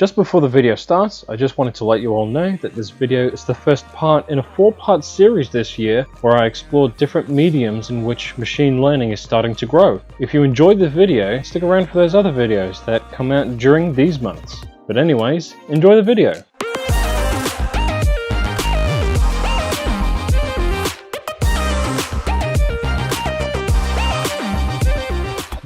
Just before the video starts, I just wanted to let you all know that this video is the first part in a 4-part series this year where I explore different mediums in which machine learning is starting to grow. If you enjoyed the video, stick around for those other videos that come out during these months. But anyways, enjoy the video.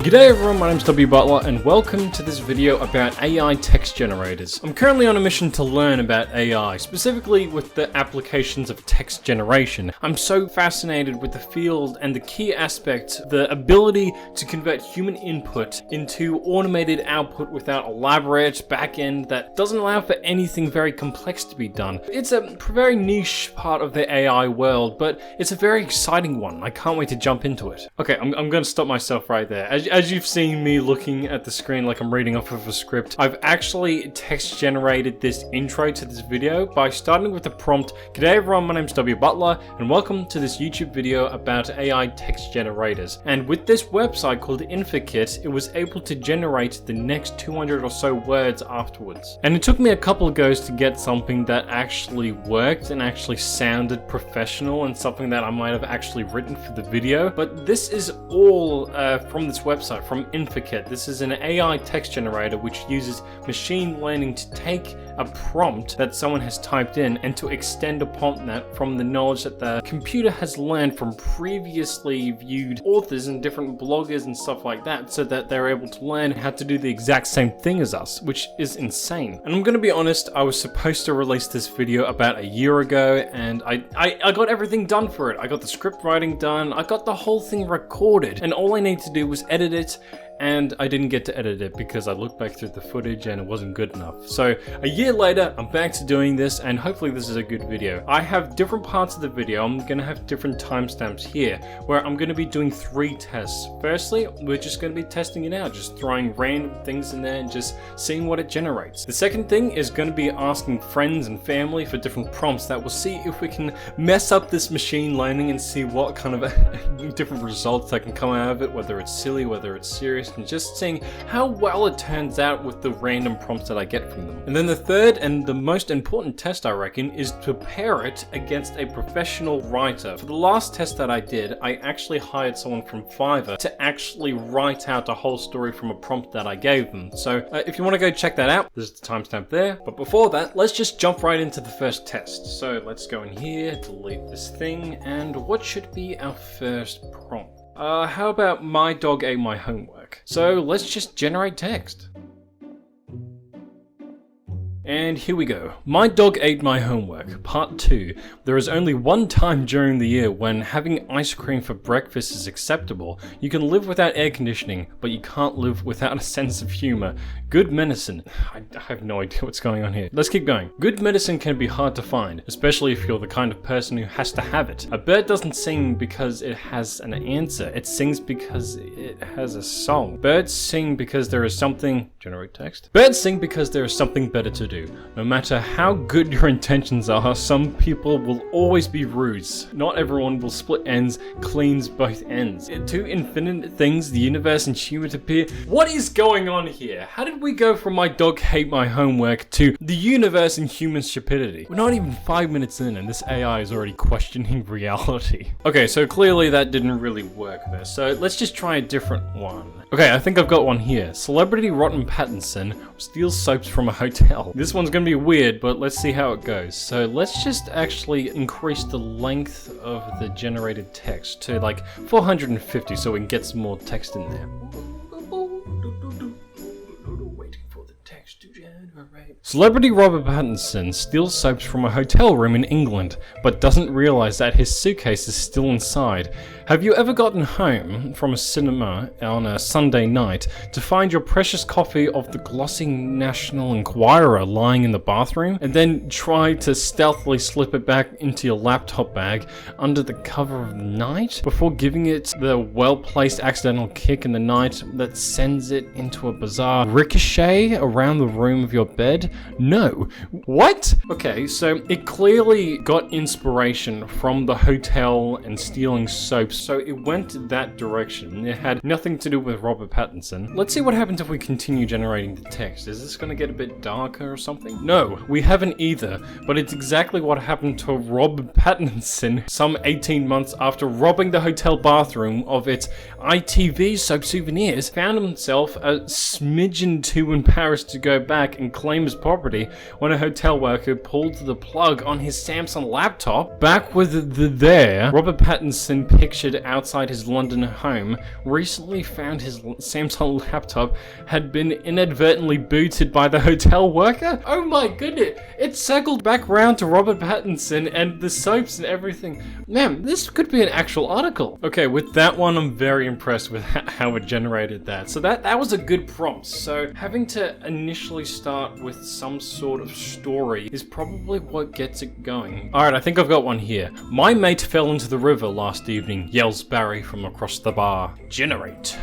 G'day everyone, my name's Butler and welcome to this video about AI text generators. I'm currently on a mission to learn about AI, specifically with the applications of text generation. I'm so fascinated with the field and the key aspect, the ability to convert human input into automated output without elaborate backend that doesn't allow for anything very complex to be done. It's a very niche part of the AI world, but it's a very exciting one. I can't wait to jump into it. Okay, I'm going to stop myself right there. As you've seen me looking at the screen like I'm reading off of a script, I've actually text generated this intro to this video by starting with the prompt, "G'day everyone, my name's Butler and welcome to this YouTube video about AI text generators." And with this website called Hitkend, it was able to generate the next 200 or so words afterwards. And it took me a couple of goes to get something that actually worked and actually sounded professional and something that I might have actually written for the video. But this is all from this website, from Hitkend. This is an AI text generator which uses machine learning to take a prompt that someone has typed in and to extend upon that from the knowledge that the computer has learned from previously viewed authors and different bloggers and stuff like that, so that they're able to learn how to do the exact same thing as us, which is insane. And I'm gonna be honest, I was supposed to release this video about a year ago and I got everything done for it. I got the script writing done, I got the whole thing recorded, and all I need to do was edit it, and I didn't get to edit it because I looked back through the footage and it wasn't good enough. So a year later, I'm back to doing this, and hopefully this is a good video. I have different parts of the video. I'm gonna have different timestamps here where I'm gonna be doing 3 tests. Firstly, we're just gonna be testing it out, just throwing random things in there and just seeing what it generates. The second thing is gonna be asking friends and family for different prompts that will see if we can mess up this machine learning and see what kind of different results that can come out of it, whether it's silly, whether it's serious, and just seeing how well it turns out with the random prompts that I get from them. And then the third and the most important test, I reckon, is to pair it against a professional writer. For the last test that I did, I actually hired someone from Fiverr to actually write out a whole story from a prompt that I gave them. So if you want to go check that out, there's the timestamp there. But before that, let's just jump right into the first test. So let's go in here, delete this thing, and what should be our first prompt? How about "my dog ate my homework"? So let's just generate text. And here we go. "My dog ate my homework, part 2. There is only one time during the year when having ice cream for breakfast is acceptable. You can live without air conditioning, but you can't live without a sense of humor. Good medicine." I have no idea what's going on here. Let's keep going. "Good medicine can be hard to find, especially if you're the kind of person who has to have it. A bird doesn't sing because it has an answer. It sings because it has a song. Birds sing because there is something..." Generate text. "Birds sing because there is something better to do. No matter how good your intentions are, some people will always be rude. Not everyone will split ends, cleans both ends. To infinite things, the universe and humor appear." What is going on here? How did we go from "my dog ate my homework" to the universe and human stupidity? We're not even 5 minutes in and this AI is already questioning reality. Okay, so clearly that didn't really work there. So let's just try a different one. Okay, I think I've got one here. "Celebrity Rotten Pattinson steals soaps from a hotel." This one's gonna be weird, but let's see how it goes. So let's just actually increase the length of the generated text to like 450 so we can get some more text in there. "Celebrity Robert Pattinson steals soaps from a hotel room in England, but doesn't realize that his suitcase is still inside. Have you ever gotten home from a cinema on a Sunday night to find your precious copy of the glossy National Enquirer lying in the bathroom, and then try to stealthily slip it back into your laptop bag under the cover of the night before giving it the well-placed accidental kick in the night that sends it into a bizarre ricochet around the room of your bed? No. What? Okay, so it clearly got inspiration from the hotel and stealing soaps soaps, so it went that direction. It had nothing to do with Robert Pattinson. Let's see what happens if we continue generating the text. Is this gonna get a bit darker or something? No, we haven't either, but it's exactly what happened to Rob Pattinson some 18 months after robbing the hotel bathroom of its ITV soap souvenirs, found himself a smidgen too embarrassed to go back and claim his property when a hotel worker pulled the plug on his Samsung laptop. Back with there, Robert Pattinson, pictured outside his London home, recently found his Samsung laptop had been inadvertently booted by the hotel worker. Oh my goodness, it circled back round to Robert Pattinson and the soaps and everything. Man, this could be an actual article. Okay, with that one, I'm very impressed with how it generated that. So that was a good prompt. So having to initially start with some sort of story is probably what gets it going. Alright, I think I've got one here. My mate fell into the river last evening, yells Barry from across the bar. Generate.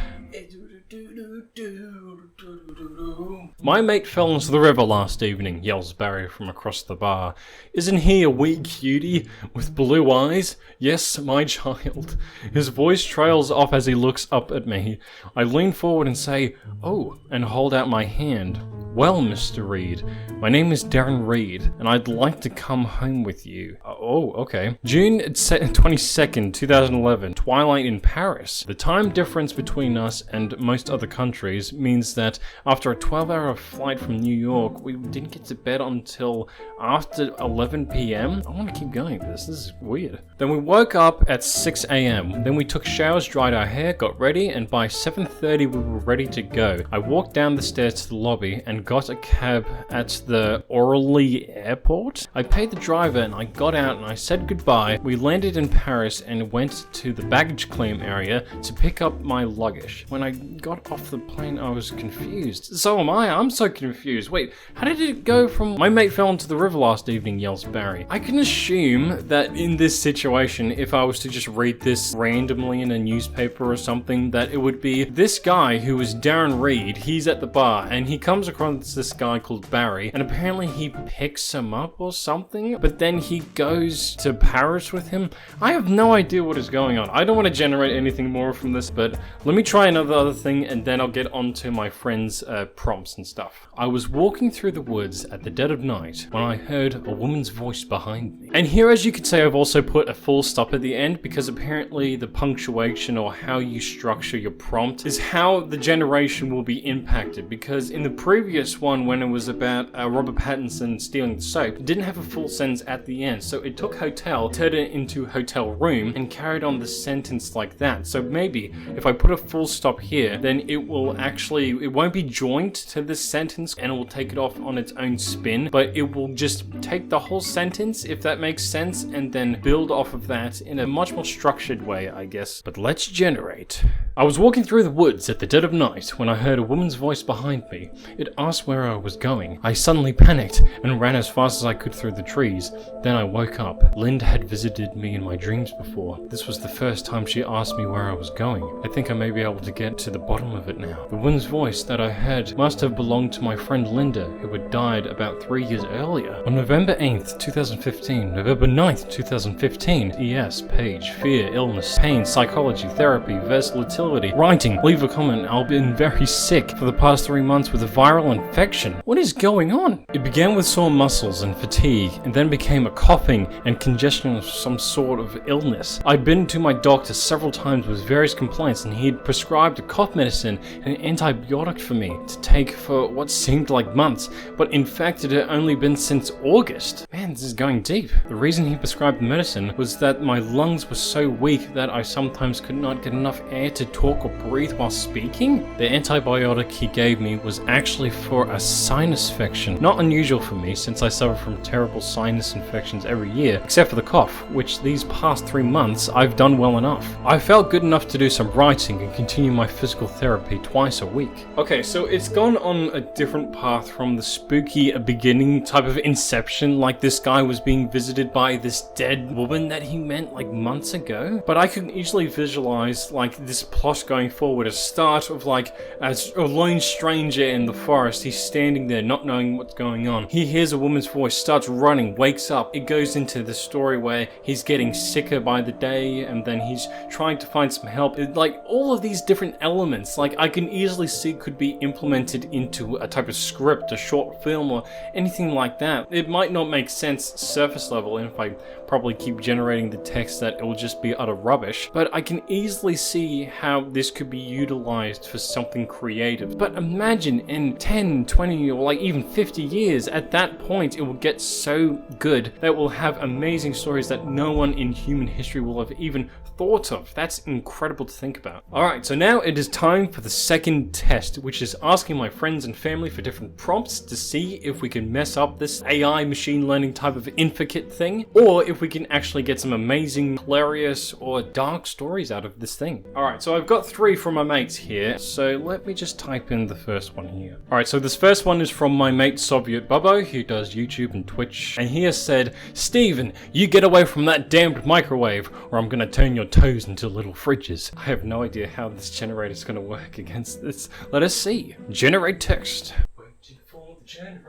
My mate fell into the river last evening, yells Barry from across the bar. Isn't he a wee cutie with blue eyes? Yes, my child. His voice trails off as he looks up at me. I lean forward and say, oh, and hold out my hand. Well, Mr. Reed, my name is Darren Reed, and I'd like to come home with you. Oh, okay. June 22nd, 2011, twilight in Paris. The time difference between us and most other countries means that after a 12-hour flight from New York, we didn't get to bed until after 11 p.m. I want to keep going with this. This is weird. Then we woke up at 6 a.m. Then we took showers, dried our hair, got ready, and by 7:30 we were ready to go. I walked down the stairs to the lobby and got a cab at the Orly airport. I paid the driver and I got out and I said goodbye. We landed in Paris and went to the baggage claim area to pick up my luggage. When I got off the plane, I was confused. So am I. I'm so confused. Wait, how did it go from my mate fell into the river last evening, yells Barry? I can assume that in this situation, if I was to just read this randomly in a newspaper or something, that it would be this guy who is Darren Reed. He's at the bar and he comes across this guy called Barry, and apparently he picks him up or something, but then he goes to Paris with him. I have no idea what is going on. I don't want to generate anything more from this, but let me try another thing and then I'll get on to my friend's prompts and stuff. I was walking through the woods at the dead of night when I heard a woman's voice behind me. And here, as you could say, I've also put a full stop at the end because apparently the punctuation or how you structure your prompt is how the generation will be impacted, because in the previous one, when it was about Robert Pattinson stealing the soap, it didn't have a full sentence at the end, so it took hotel, turned it into hotel room, and carried on the sentence like that. So maybe if I put a full stop here, then it won't be joined to this sentence and it will take it off on its own spin, but it will just take the whole sentence, if that makes sense, and then build off of that in a much more structured way, I guess. But let's generate. I was walking through the woods at the dead of night when I heard a woman's voice behind me. It asked where I was going. I suddenly panicked and ran as fast as I could through the trees. Then I woke up. Linda had visited me in my dreams before. This was the first time she asked me where I was going. I think I may be able to get to the bottom of it now. The woman's voice that I heard must have belonged to my friend Linda, who had died about 3 years earlier. On November 8th, 2015, November 9th, 2015, ES, page, fear, illness, pain, psychology, therapy, versatility, writing, leave a comment. I've been very sick for the past 3 months with a viral infection. What is going on? It began with sore muscles and fatigue, and then became a coughing and congestion of some sort of illness. I'd been to my doctor several times with various complaints, and he'd prescribed a cough medicine and an antibiotic for me to take for what seemed like months, but in fact it had only been since August. Man, this is going deep. The reason he prescribed the medicine was that my lungs were so weak that I sometimes could not get enough air to talk or breathe while speaking. The antibiotic he gave me was actually for a sinus infection. Not unusual for me, since I suffer from terrible sinus infections every year, except for the cough, which these past 3 months I've done well enough. I felt good enough to do some writing and continue my physical therapy twice a week. Okay, so it's gone on a different path from the spooky beginning type of inception, like this guy was being visited by this dead woman that he met like months ago. But I could easily visualize like this plot going forward. A start of like as a lone stranger in the forest. He's standing there not knowing what's going on. He hears a woman's voice, starts running, wakes up. It goes into the story where he's getting sicker by the day and then he's trying to find some help. Like all of these different elements, like I can easily see could be implemented into a type of script, a short film or anything like that. It might not make sense surface level, and if I probably keep generating the text that it will just be utter rubbish, but I can easily see how this could be utilized for something creative. But imagine in 10, 20 or like even 50 years, at that point it will get so good that we'll have amazing stories that no one in human history will have even thought of. That's incredible to think about. Alright, so now it is time for the second test, which is asking my friends and family for different prompts to see if we can mess up this AI machine learning type of intricate thing, or if we can actually get some amazing, hilarious, or dark stories out of this thing. Alright, so I've got 3 from my mates here, so let me just type in the first one here. Alright, so this first one is from my mate Soviet Bubbo, who does YouTube and Twitch, and he has said, "Steven, you get away from that damned microwave, or I'm gonna turn your toes into little fridges." I have no idea how this generator is gonna work against this. Let us see. Generate text. Waiting for the generator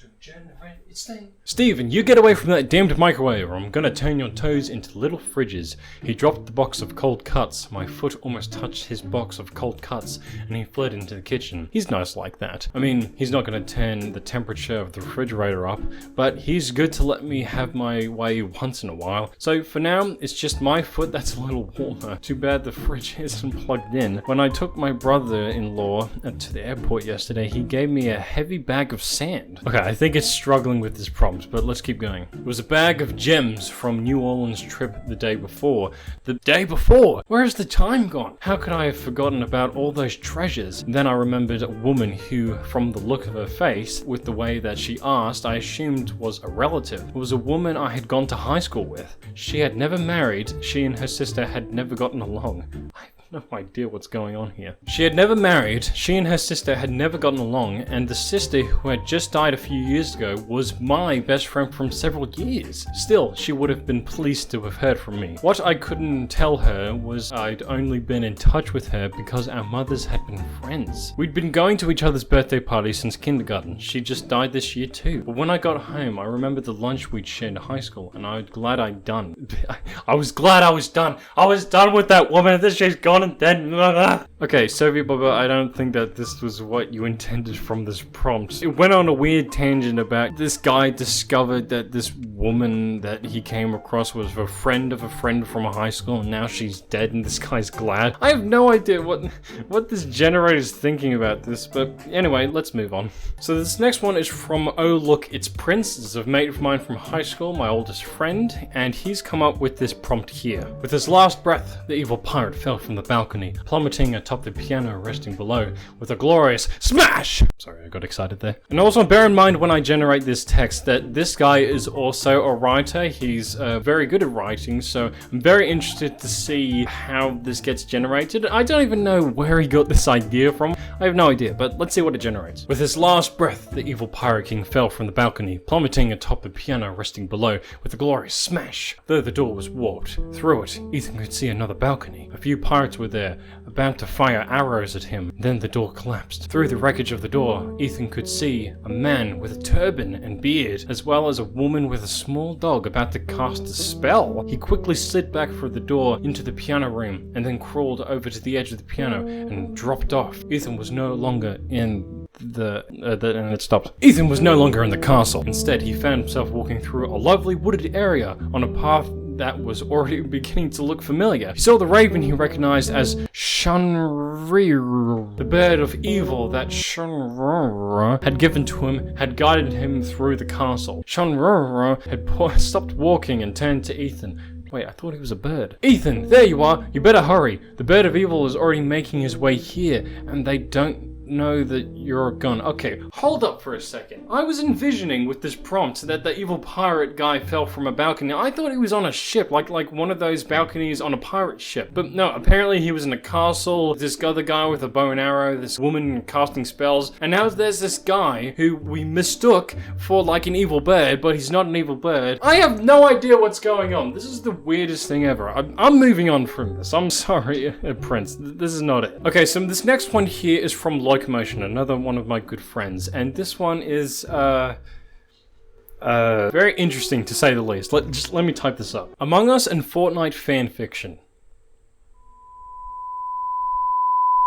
to generate its thing. "Steven, you get away from that damned microwave or I'm gonna turn your toes into little fridges." He dropped the box of cold cuts. My foot almost touched his box of cold cuts and he fled into the kitchen. He's nice like that. I mean, he's not gonna turn the temperature of the refrigerator up, but he's good to let me have my way once in a while. So for now, it's just my foot that's a little warmer. Too bad the fridge isn't plugged in. When I took my brother-in-law to the airport yesterday, he gave me a heavy bag of sand. Okay, I think it's struggling with this prompt, but let's keep going. It was a bag of gems from New Orleans trip the day before. The day before? Where has the time gone? How could I have forgotten about all those treasures? Then I remembered a woman who, from the look of her face, with the way that she asked, I assumed was a relative. It was a woman I had gone to high school with. She had never married. She and her sister had never gotten along. No idea what's going on here. She had never married, she and her sister had never gotten along, and the sister who had just died a few years ago was my best friend from several years. Still, she would have been pleased to have heard from me. What I couldn't tell her was I'd only been in touch with her because our mothers had been friends. We'd been going to each other's birthday parties since kindergarten. She just died this year too. But when I got home, I remembered the lunch we'd shared in high school, and I was glad I'd done. I was glad I was done. I was done with that woman, and then she's gone and then... Okay, Soviet Bubba, I don't think that this was what you intended from this prompt. It went on a weird tangent about this guy discovered that this woman that he came across was a friend from high school, and now she's dead and this guy's glad. I have no idea what this generator is thinking about this, but anyway, let's move on. So this next one is from Oh Look It's Prince. This is a mate of mine from high school, my oldest friend, and he's come up with this prompt here. With his last breath, the evil pirate fell from the balcony, plummeting atop the piano resting below with a glorious smash! Sorry, I got excited there. And also bear in mind when I generate this text that this guy is also a writer. He's very good at writing, so I'm very interested to see how this gets generated. I don't even know where he got this idea from. I have no idea, but let's see what it generates. With his last breath, the evil pirate king fell from the balcony, plummeting atop the piano resting below with a glorious smash. Though the door was warped, through it, Ethan could see another balcony. A few pirates were there, about to fire arrows at him. Then the door collapsed. Through the wreckage of the door, Ethan could see a man with a turban and beard, as well as a woman with a small dog about to cast a spell. He quickly slid back through the door into the piano room, and then crawled over to the edge of the piano and dropped off. Ethan was no longer in and it stopped. Ethan was no longer in the castle. Instead, he found himself walking through a lovely wooded area on a path that was already beginning to look familiar. He saw the raven he recognized as Shunrir. The bird of evil that Shunrir had given to him had guided him through the castle. Shunrir had stopped walking and turned to Ethan. Wait, I thought he was a bird. Ethan, there you are. You better hurry. The bird of evil is already making his way here, and they don't know that you're a gun. Okay, hold up for a second. I was envisioning with this prompt that the evil pirate guy fell from a balcony. I thought he was on a ship, like one of those balconies on a pirate ship. But no, apparently he was in a castle, this other guy with a bow and arrow, this woman casting spells, and now there's this guy who we mistook for like an evil bird, but he's not an evil bird. I have no idea what's going on. This is the weirdest thing ever. I'm moving on from this. I'm sorry, Prince. This is not it. Okay, so this next one here is from Locomotion, another one of my good friends, and this one is very interesting to say the least. Let me type this up. Among Us and Fortnite fanfiction.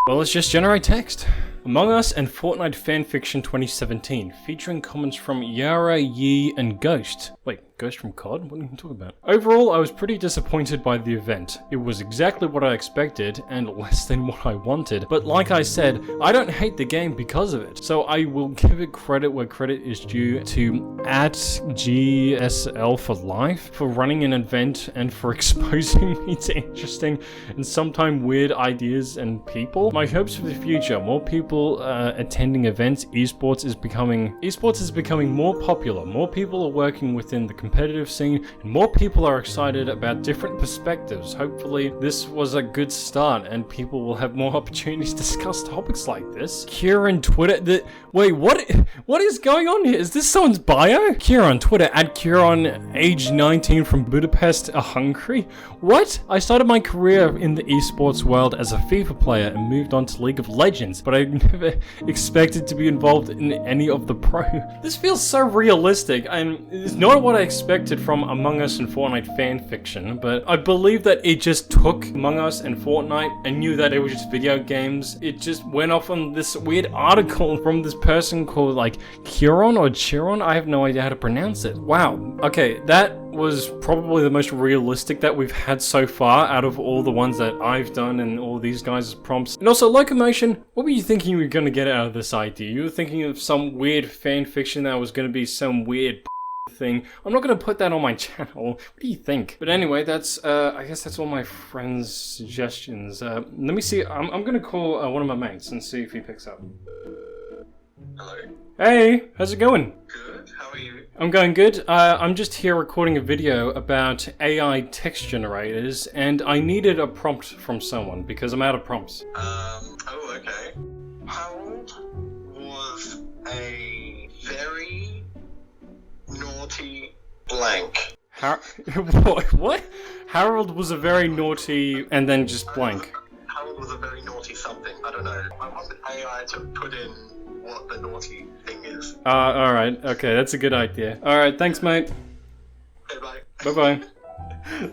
Well, let's just generate text. Among Us and Fortnite fanfiction 2017, featuring comments from Yara, Yi, and Ghost. Wait, Ghost from COD? What are you talking about? Overall, I was pretty disappointed by the event. It was exactly what I expected, and less than what I wanted. But like I said, I don't hate the game because of it. So I will give it credit where credit is due to @GSL for life, for running an event and for exposing me to interesting and sometimes weird ideas and people. My hopes for the future, more people attending events, esports is becoming more popular. More people are working within the competitive scene, and more people are excited about different perspectives. Hopefully, this was a good start, and people will have more opportunities to discuss topics like this. Kieran Twitter. Wait, what is going on here? Is this someone's bio? Kieran Twitter @Kieran, age 19, from Budapest, Hungary. What? I started my career in the esports world as a FIFA player and moved on to League of Legends, but I never expected to be involved in any of the pro. This feels so realistic, and it's not what I expected from Among Us and Fortnite fanfiction, but I believe that it just took Among Us and Fortnite and knew that they were just video games. It just went off on this weird article from this person called like Chiron or Chiron. I have no idea how to pronounce it. Wow. Okay, that was probably the most realistic that we've had so far out of all the ones that I've done and all these guys' prompts. And also, Locomotion, what were you thinking you were going to get out of this idea? You were thinking of some weird fan fiction that was going to be some weird thing. I'm not going to put that on my channel. What do you think? But anyway, that's I guess that's all my friends' suggestions. Let me see. I'm going to call one of my mates and see if he picks up. Hello. Hey, how's it going? Good. How are you? I'm going good. I'm just here recording a video about AI text generators, and I needed a prompt from someone because I'm out of prompts. Oh, okay. Harold was a very naughty blank. What? Harold was a very naughty, and then just blank. Harold was a very naughty something. I don't know. I wanted AI to put in what the naughty thing is. Alright. Okay, that's a good idea. Alright, thanks, mate. Okay, bye. Bye-bye.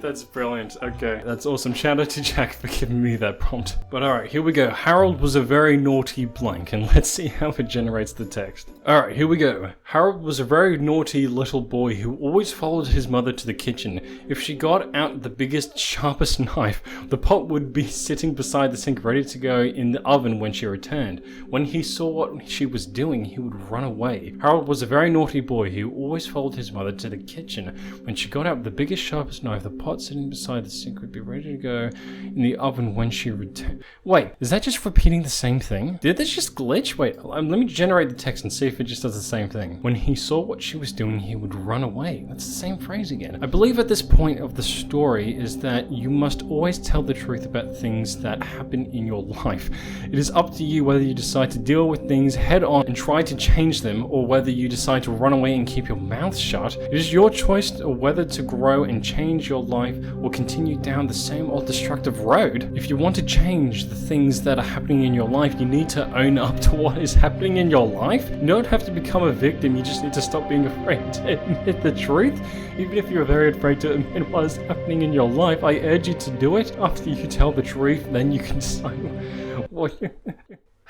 That's brilliant. Okay, that's awesome. Shout out to Jack for giving me that prompt. But alright, here we go. Harold was a very naughty blank, and let's see how it generates the text. Alright, here we go. Harold was a very naughty little boy who always followed his mother to the kitchen. If she got out the biggest, sharpest knife, the pot would be sitting beside the sink ready to go in the oven when she returned. When he saw what she was doing, he would run away. Harold was a very naughty boy who always followed his mother to the kitchen. When she got out the biggest, sharpest knife, the pot sitting beside the sink would be ready to go in the oven when she returned. Wait, is that just repeating the same thing? Did this just glitch? Wait, let me generate the text and see if it just does the same thing. When he saw what she was doing, he would run away. That's the same phrase again. I believe at this point of the story is that you must always tell the truth about things that happen in your life. It is up to you whether you decide to deal with things head on and try to change them, or whether you decide to run away and keep your mouth shut. It is your choice whether to grow and change your life or continue down the same old destructive road. If you want to change the things that are happening in your life, you need to own up to what is happening in your life. You don't have to become a victim, you just need to stop being afraid to admit the truth. Even if you're very afraid to admit what is happening in your life, I urge you to do it. After you tell the truth, then you can decide what you...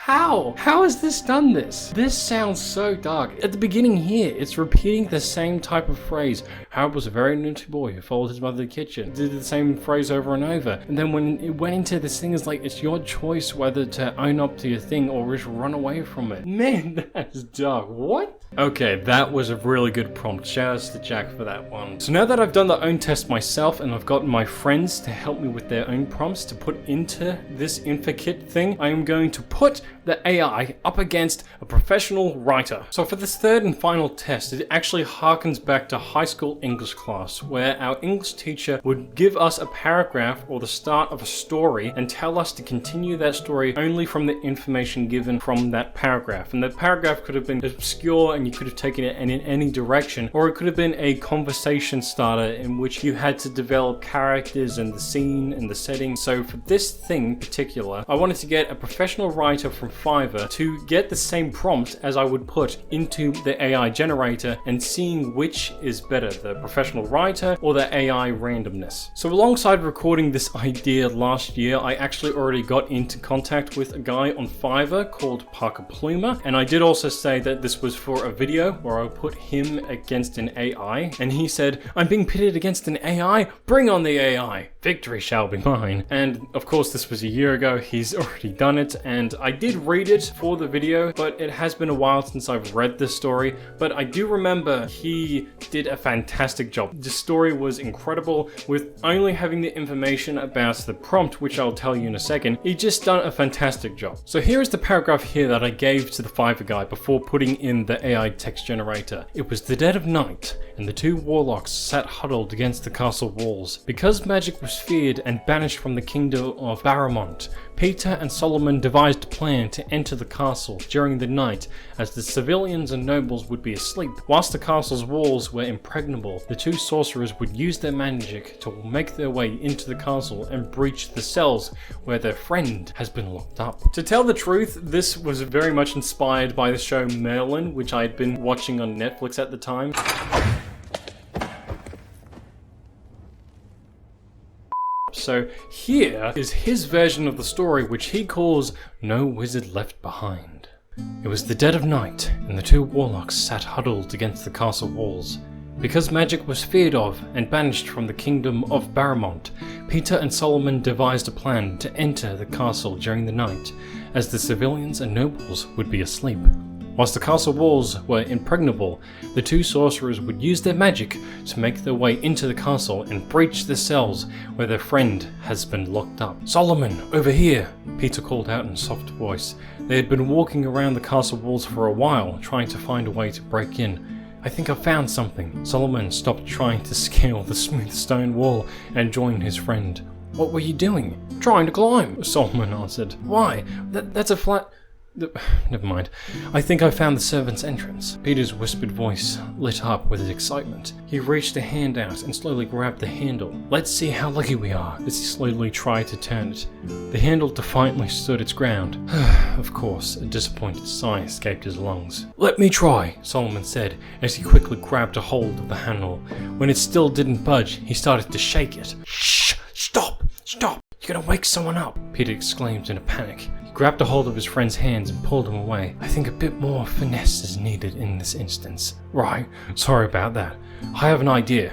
How? How has this done this? This sounds so dark. At the beginning here, it's repeating the same type of phrase. Harold was a very naughty boy who followed his mother to the kitchen. Did the same phrase over and over. And then when it went into this thing, it's like, it's your choice whether to own up to your thing or just run away from it. Man, that's dark. What? Okay, that was a really good prompt. Shouts to Jack for that one. So now that I've done the own test myself and I've gotten my friends to help me with their own prompts to put into this InfoKit thing, I am going to put the AI up against a professional writer. So for this third and final test, it actually harkens back to high school English class, where our English teacher would give us a paragraph or the start of a story and tell us to continue that story only from the information given from that paragraph. And the paragraph could have been obscure and you could have taken it in any direction, or it could have been a conversation starter in which you had to develop characters and the scene and the setting. So for this thing in particular, I wanted to get a professional writer from Fiverr to get the same prompt as I would put into the AI generator and seeing which is better, the professional writer or the AI randomness. So alongside recording this idea last year, I actually already got into contact with a guy on Fiverr called Parker Plumer, and I did also say that this was for a video where I put him against an AI, and he said, "I'm being pitted against an AI, bring on the AI, victory shall be mine." And of course this was a year ago, he's already done it, and I did read it for the video, but it has been a while since I've read this story, but I do remember he did a fantastic job. The story was incredible. With only having the information about the prompt, which I'll tell you in a second, he just done a fantastic job. So here is the paragraph here that I gave to the Fiverr guy before putting in the AI text generator. "It was the dead of night, and the two warlocks sat huddled against the castle walls. Because magic was feared and banished from the kingdom of Baramont, Peter and Solomon devised a plan to enter the castle during the night, as the civilians and nobles would be asleep. Whilst the castle's walls were impregnable, the two sorcerers would use their magic to make their way into the castle and breach the cells where their friend has been locked up." To tell the truth, this was very much inspired by the show Merlin, which I had been watching on Netflix at the time. So here is his version of the story, which he calls "No Wizard Left Behind." "It was the dead of night, and the two warlocks sat huddled against the castle walls. Because magic was feared of and banished from the kingdom of Baramont, Peter and Solomon devised a plan to enter the castle during the night, as the civilians and nobles would be asleep. Whilst the castle walls were impregnable, the two sorcerers would use their magic to make their way into the castle and breach the cells where their friend has been locked up." "Solomon, over here!" Peter called out in a soft voice. They had been walking around the castle walls for a while, trying to find a way to break in. "I think I found something." Solomon stopped trying to scale the smooth stone wall and joined his friend. "What were you doing?" "Trying to climb," Solomon answered. "Why? That's a flat..." Never mind. "I think I found the servants' entrance." Peter's whispered voice lit up with excitement. He reached a hand out and slowly grabbed the handle. "Let's see how lucky we are," as he slowly tried to turn it. The handle defiantly stood its ground. Of course, a disappointed sigh escaped his lungs. "Let me try," Solomon said, as he quickly grabbed a hold of the handle. When it still didn't budge, he started to shake it. "Shh! Stop! Stop! You're gonna wake someone up!" Peter exclaimed in a panic. He grabbed a hold of his friend's hands and pulled him away. "I think a bit more finesse is needed in this instance." "Right, sorry about that. I have an idea.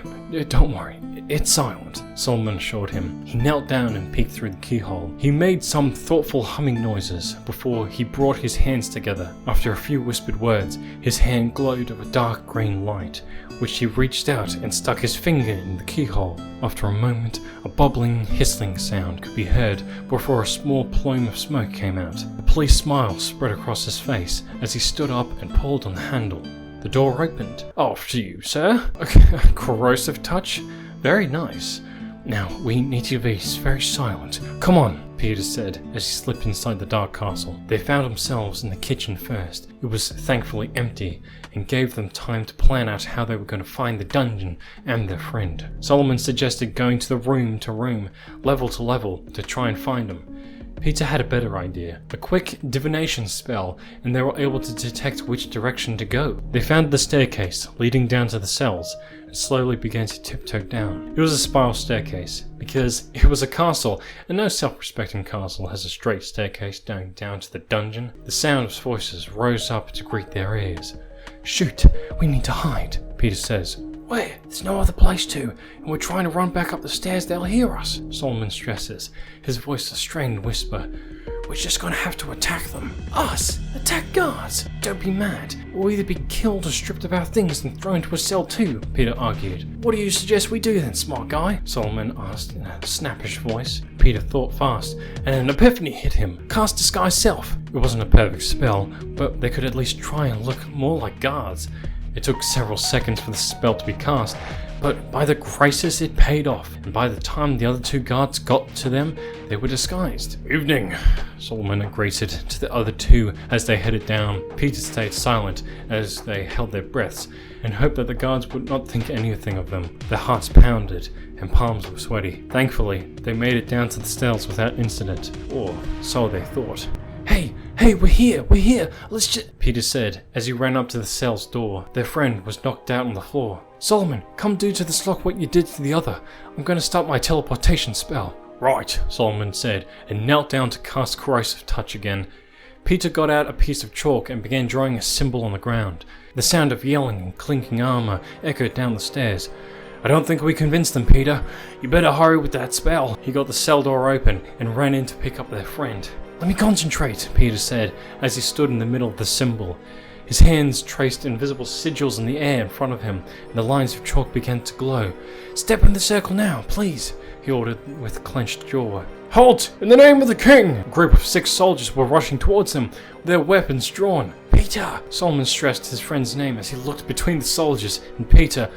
Don't worry, it's silent," Solomon assured him. He knelt down and peeked through the keyhole. He made some thoughtful humming noises before he brought his hands together. After a few whispered words, his hand glowed of a dark green light, which he reached out and stuck his finger in the keyhole. After a moment, a bubbling, hissing sound could be heard before a small plume of smoke came out. A pleased smile spread across his face as he stood up and pulled on the handle. The door opened. "After you, sir." A corrosive touch? Very nice. "Now, we need to be very silent. Come on," Peter said as he slipped inside the dark castle. They found themselves in the kitchen first. It was thankfully empty and gave them time to plan out how they were going to find the dungeon and their friend. Solomon suggested going to room, level to level, to try and find them. Peter had a better idea. A quick divination spell, and they were able to detect which direction to go. They found the staircase leading down to the cells, and slowly began to tiptoe down. It was a spiral staircase, because it was a castle, and no self-respecting castle has a straight staircase going down to the dungeon. The sound of voices rose up to greet their ears. "Shoot, we need to hide," Peter says. "Where? There's no other place to, and we're trying to run back up the stairs, they'll hear us," Solomon stresses, his voice a strained whisper. We're just gonna have to attack them. Us? Attack guards? Don't be mad. We'll either be killed or stripped of our things and thrown to a cell too, Peter argued. What do you suggest we do then, smart guy? Solomon asked in a snappish voice. Peter thought fast, and an epiphany hit him. Cast Disguise Self. It wasn't a perfect spell, but they could at least try and look more like guards. It took several seconds for the spell to be cast, but by the crisis it paid off, and by the time the other two guards got to them, they were disguised. Evening, Solomon greeted to the other two as they headed down. Peter stayed silent as they held their breaths, and hoped that the guards would not think anything of them. Their hearts pounded, and palms were sweaty. Thankfully, they made it down to the cells without incident, or so they thought. Hey, we're here, let's just... Peter said as he ran up to the cell's door. Their friend was knocked out on the floor. Solomon, come do to this lock what you did to the other. I'm going to start my teleportation spell. Right, Solomon said, and knelt down to cast Corrosive Touch again. Peter got out a piece of chalk and began drawing a symbol on the ground. The sound of yelling and clinking armor echoed down the stairs. I don't think we convinced them, Peter. You better hurry with that spell. He got the cell door open and ran in to pick up their friend. Let me concentrate, Peter said, as he stood in the middle of the symbol. His hands traced invisible sigils in the air in front of him, and the lines of chalk began to glow. Step in the circle now, please, he ordered with clenched jaw. Halt! In the name of the king! A group of 6 soldiers were rushing towards him, their weapons drawn. Peter! Solomon stressed his friend's name as he looked between the soldiers, and Peter...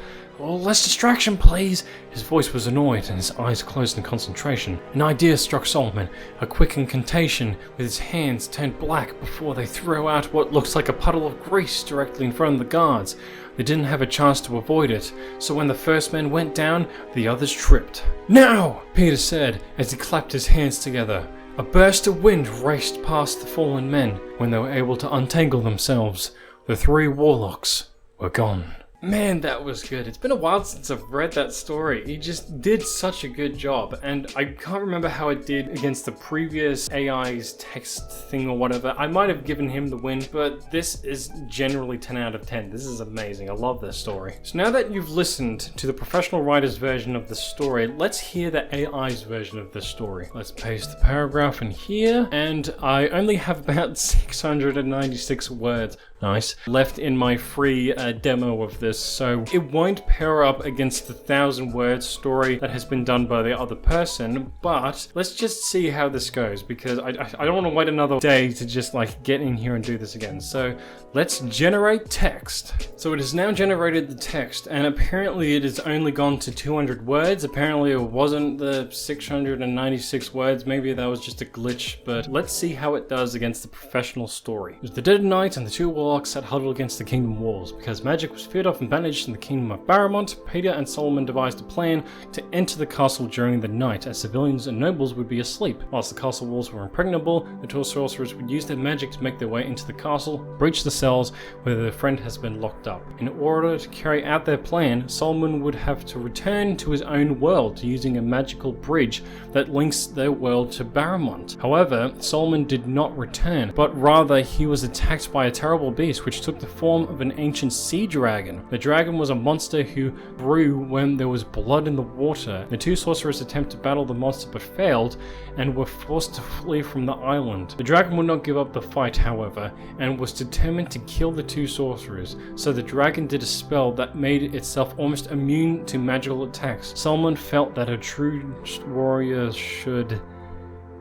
Oh, less distraction, please. His voice was annoyed and his eyes closed in concentration. An idea struck Solomon, a quick incantation with his hands turned black before they threw out what looked like a puddle of grease directly in front of the guards. They didn't have a chance to avoid it, so when the first man went down, the others tripped. Now, Peter said as he clapped his hands together. A burst of wind raced past the fallen men. When they were able to untangle themselves, the 3 warlocks were gone. Man, that was good. It's been a while since I've read that story. He just did such a good job, and I can't remember how it did against the previous AI's text thing or whatever. I might have given him the win, but this is generally 10 out of 10. This is amazing. I love this story. So now that you've listened to the professional writer's version of the story, let's hear the AI's version of the story. Let's paste the paragraph in here, and I only have about 696 words. Nice. Left in my free demo of this, so it won't pair up against the 1,000-word story that has been done by the other person, but let's just see how this goes, because I don't want to wait another day to just like get in here and do this again. So let's generate text. So it has now generated the text, and apparently it has only gone to 200 words. Apparently it wasn't the 696 words. Maybe that was just a glitch, but let's see how it does against the professional story. It was the dead of night, and the 2 warlocks sat huddled against the kingdom walls. Because magic was feared of and banished in the kingdom of Barremont, Peter and Solomon devised a plan to enter the castle during the night, as civilians and nobles would be asleep. Whilst the castle walls were impregnable, the 2 sorcerers would use their magic to make their way into the castle, breach the cells where their friend has been locked up. In order to carry out their plan, Solomon would have to return to his own world using a magical bridge that links their world to Barremont. However, Solomon did not return, but rather he was attacked by a terrible beast which took the form of an ancient sea dragon. The dragon was a monster who grew when there was blood in the water. The 2 sorcerers attempted to battle the monster but failed and were forced to flee from the island. The dragon would not give up the fight, however, and was determined to kill the 2 sorcerers, so the dragon did a spell that made itself almost immune to magical attacks. Solomon felt that a true warrior should...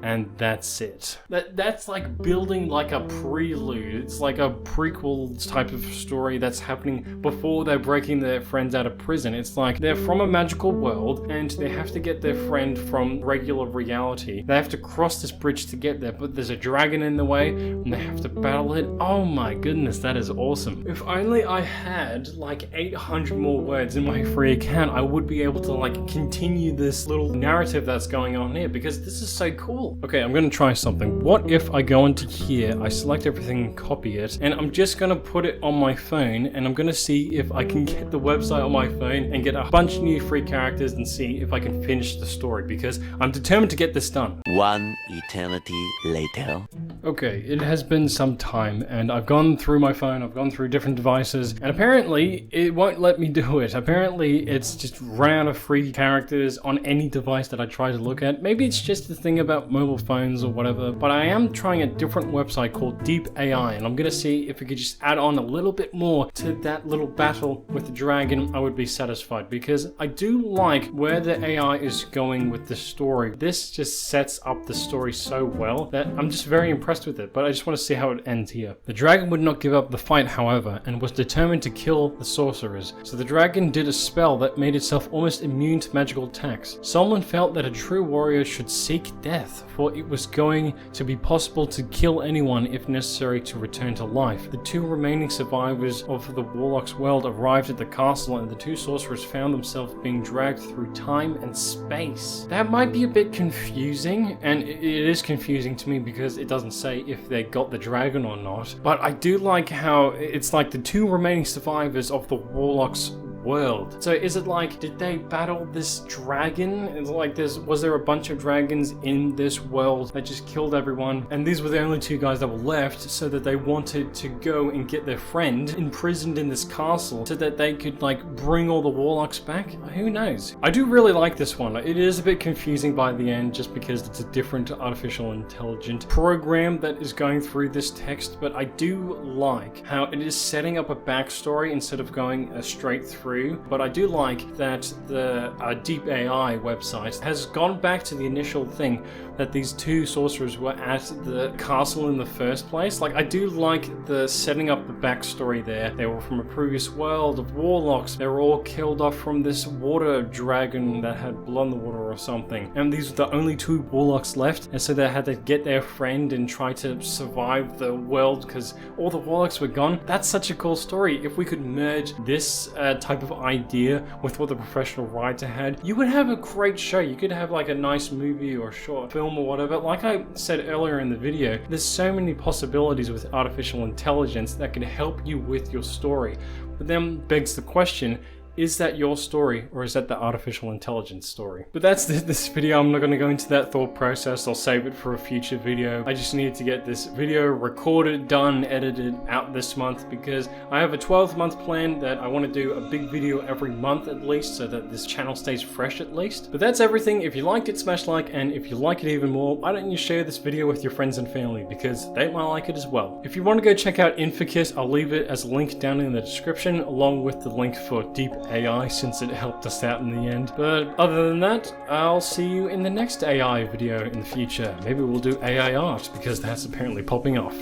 And that's it. That's like building like a prelude. It's like a prequel type of story that's happening before they're breaking their friends out of prison. It's like they're from a magical world and they have to get their friend from regular reality. They have to cross this bridge to get there, but there's a dragon in the way and they have to battle it. Oh my goodness, that is awesome. If only I had like 800 more words in my free account, I would be able to like continue this little narrative that's going on here, because this is so cool. Okay, I'm gonna try something. What if I go into here, I select everything and copy it, and I'm just gonna put it on my phone, and I'm gonna see if I can get the website on my phone and get a bunch of new free characters and see if I can finish the story, because I'm determined to get this done. 1 eternity later. Okay, it has been some time, and I've gone through my phone, I've gone through different devices, and apparently it won't let me do it. Apparently it's just run out of free characters on any device that I try to look at. Maybe it's just the thing about mobile phones or whatever, but I am trying a different website called Deep AI, and I'm gonna see if we could just add on a little bit more to that little battle with the dragon. I would be satisfied, because I do like where the AI is going with the story. This just sets up the story so well that I'm just very impressed with it, but I just want to see how it ends here. The dragon would not give up the fight, however, and was determined to kill the sorcerers. So the dragon did a spell that made itself almost immune to magical attacks. Solomon felt that a true warrior should seek death, for it was going to be possible to kill anyone if necessary to return to life. The two remaining survivors of the warlock's world arrived at the castle, and the two sorcerers found themselves being dragged through time and space. That might be a bit confusing, and it is confusing to me because it doesn't say if they got the dragon or not, but I do like how it's like the two remaining survivors of the warlock's world. So is it like, did they battle this dragon? It's like was there a bunch of dragons in this world that just killed everyone, and these were the only two guys that were left, so that they wanted to go and get their friend imprisoned in this castle so that they could like bring all the warlocks back? Who knows? I do really like this one. It is a bit confusing by the end just because it's a different artificial intelligence program that is going through this text, but I do like how it is setting up a backstory instead of going straight through. But I do like that the Deep AI website has gone back to the initial thing that these two sorcerers were at the castle in the first place. Like, I do like the setting up the backstory there. They were from a previous world of warlocks. They were all killed off from this water dragon that had blood in the water or something. And these were the only two warlocks left, and so they had to get their friend and try to survive the world because all the warlocks were gone. That's such a cool story. If we could merge this type of idea with what the professional writer had, you would have a great show. You could have like a nice movie or short film or whatever. Like I said earlier in the video, there's so many possibilities with artificial intelligence that can help you with your story. But then begs the question, is that your story, or is that the artificial intelligence story? But that's this video. I'm not going to go into that thought process. I'll save it for a future video. I just need to get this video recorded, done, edited out this month, because I have a 12-month plan that I want to do a big video every month at least, so that this channel stays fresh at least. But that's everything. If you liked it, smash like, and if you like it even more, why don't you share this video with your friends and family, because they might like it as well. If you want to go check out Infocus, I'll leave it as a link down in the description, along with the link for Deep AI, since it helped us out in the end. But other than that, I'll see you in the next AI video in the future. Maybe we'll do AI art, because that's apparently popping off.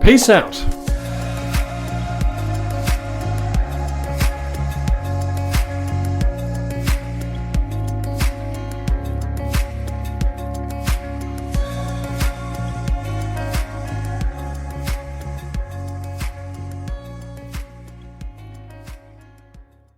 Peace out!